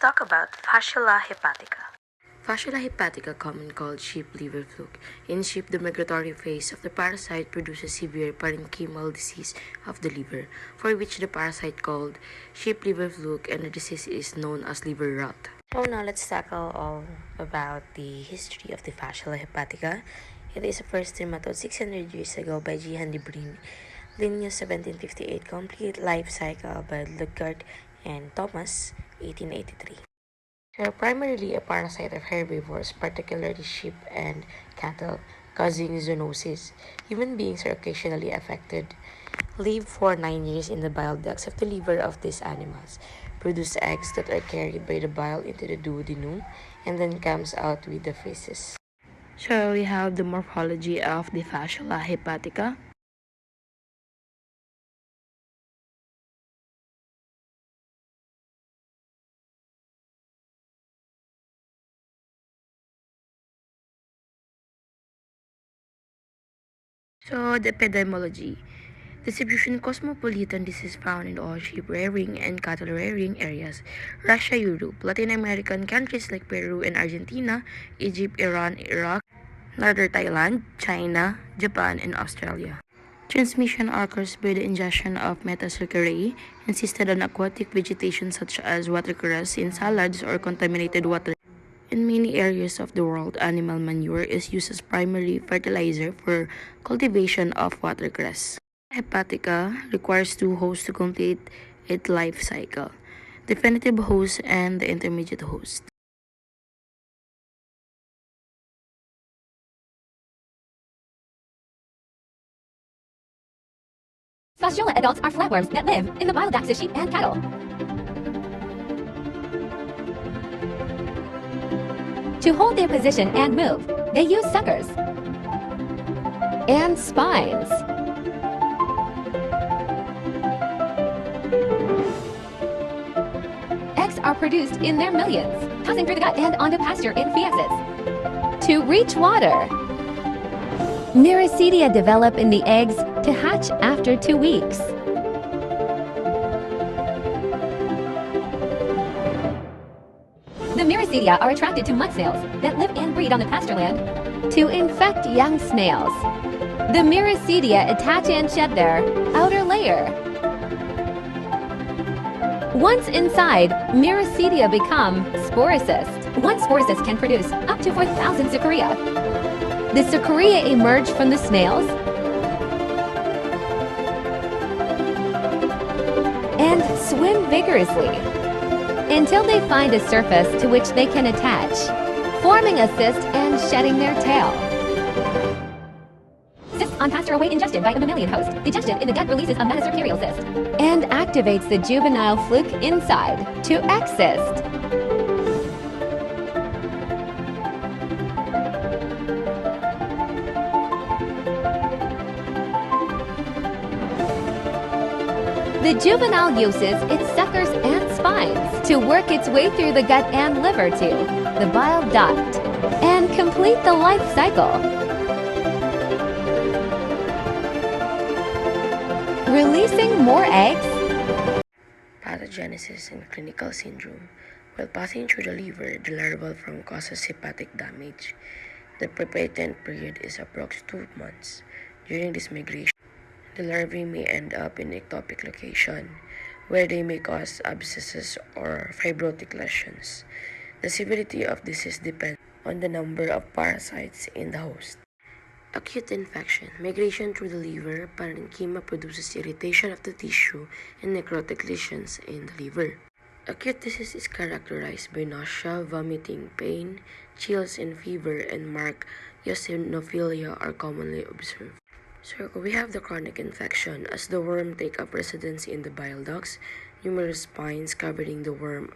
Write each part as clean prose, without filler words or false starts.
talk about Fasciola hepatica. Fasciola hepatica, commonly called sheep liver fluke. In sheep, the migratory phase of the parasite produces severe parenchymal disease of the liver, for which the parasite called sheep liver fluke, and the disease is known as liver rot. So now let's tackle all about the history of the Fasciola hepatica. It is first nematode 600 years ago by Jehan de Brine. Linnaeus 1758, complete life cycle by Lugard and Thomas 1883. They are primarily a parasite of herbivores, particularly sheep and cattle, causing zoonosis. Human beings are occasionally affected. Live for 9 years in the bile ducts of the liver of these animals, produce eggs that are carried by the bile into the duodenum, and then comes out with the feces. So we have the morphology of the Fasciola hepatica. So the epidemiology. Distribution cosmopolitan. This is found in all sheep rearing and cattle rearing areas. Russia, Europe, Latin American countries like Peru and Argentina, Egypt, Iran, Iraq, Northern Thailand, China, Japan, and Australia. Transmission occurs by the ingestion of metasaccharide insisted on aquatic vegetation such as watercress in salads or contaminated water. In many areas of the world, animal manure is used as primary fertilizer for cultivation of watercress. Hepatica requires two hosts to complete its life cycle: definitive host and the intermediate host. Fasciola adults are flatworms that live in the bile ducts of sheep and cattle. To hold their position and move, they use suckers and spines. Eggs are produced in their millions, passing through the gut and onto pasture in feces. To reach water, Miracidia develop in the eggs to hatch after 2 weeks. The Miracidia are attracted to mud snails that live and breed on the pastureland to infect young snails. The Miracidia attach and shed their outer layer. Once inside, Miracidia become sporocysts. One sporocyst can produce up to 4,000 cercoria. The cercoria emerge from the snails and swim vigorously until they find a surface to which they can attach, forming a cyst and shedding their tail. Cysts on pasture await ingestion by a mammalian host. Digestion in the gut releases a metacercarial cyst and activates the juvenile fluke inside to exist. The juvenile uses its suckers and spines to work its way through the gut and liver to the bile duct and complete the life cycle. Releasing more eggs. Pathogenesis and clinical syndrome. While passing through the liver, the larval form causes hepatic damage. The prepatent period is approximately 2 months. During this migration, the larvae may end up in ectopic location, where they may cause abscesses or fibrotic lesions. The severity of disease depends on the number of parasites in the host. Acute infection. Migration through the liver, parenchyma produces irritation of the tissue and necrotic lesions in the liver. Acute disease is characterized by nausea, vomiting, pain, chills, and fever, and marked eosinophilia are commonly observed. So we have the chronic infection. As the worm take up residence in the bile ducts, numerous spines covering the worm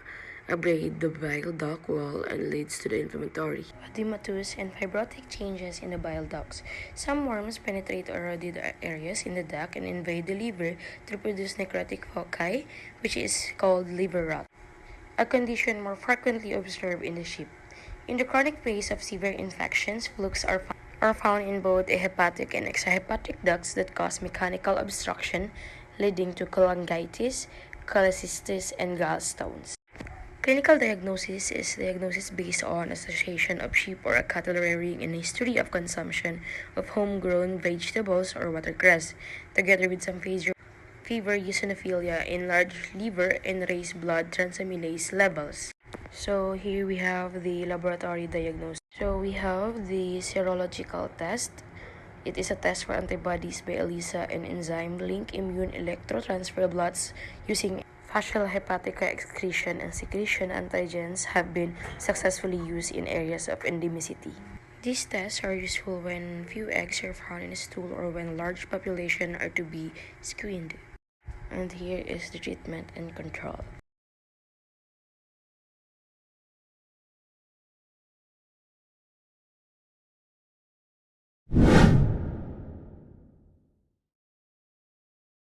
abrade the bile duct wall and leads to the inflammatory edematous and fibrotic changes in the bile ducts. Some worms penetrate eroded areas in the duct and invade the liver to produce necrotic foci, which is called liver rot, a condition more frequently observed in the sheep. In the chronic phase of severe infections, flukes are found in both the hepatic and extrahepatic ducts that cause mechanical obstruction, leading to cholangitis, cholecystis, and gallstones. Clinical diagnosis is diagnosis based on association of sheep or a cattle rearing and a history of consumption of homegrown vegetables or watercress, together with some fever, eosinophilia, enlarged liver, and raised blood transaminase levels. So here we have the laboratory diagnosis. So we have the serological test. It is a test for antibodies by ELISA and enzyme-linked immune electrotransfer blots using facial hepatica excretion and secretion antigens have been successfully used in areas of endemicity. These tests are useful when few eggs are found in a stool or when large populations are to be screened. And here is the treatment and control.